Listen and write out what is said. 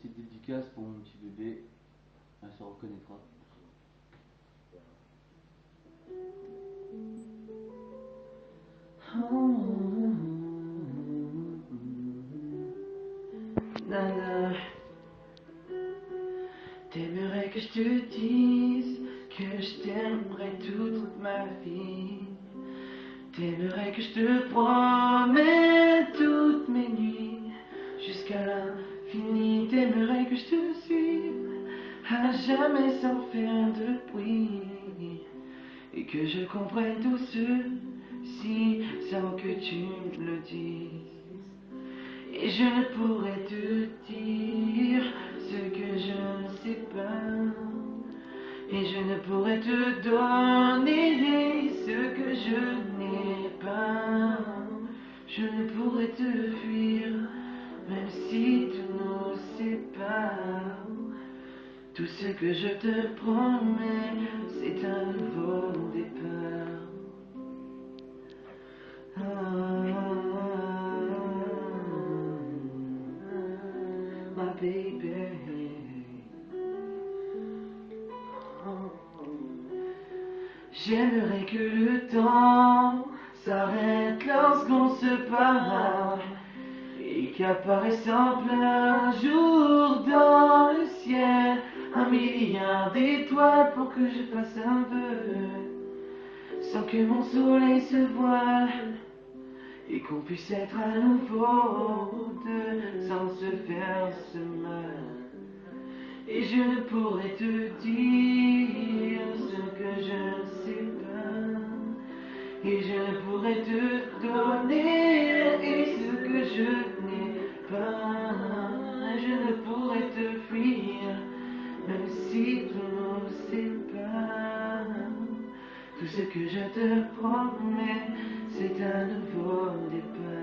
petite dédicace pour mon petit bébé. Elle se reconnaîtra. Nana, t'aimerais que je te dise que je t'aimerais toute ma vie. T'aimerais que je te promette toutes mes nuits jusqu'à l'infini. T'aimerais que je te suive à jamais sans faire de bruit et que je comprenne tout ceci sans que tu me le dises. Et je ne pourrais te dire ce que je ne sais pas. Et je ne pourrais te donner ce que je n'ai pas. Je ne pourrais te fuir, même si tout nous sépare. Tout ce que je te promets, c'est un nouveau départ. My baby. J'aimerais que le temps s'arrête lorsqu'on se parle et qu'apparaisse en plein jour dans le ciel un milliard d'étoiles pour que je fasse un vœu sans que mon soleil se voile et qu'on puisse être à nouveau deux sans se faire ce mal. Et je ne pourrais te dire ce que je ne sais pas. Et je ne pourrais te donner ce que je n'ai pas. Je ne pourrais te fuir, même si tout nous sépare. Tout ce que je te promets, c'est un nouveau départ.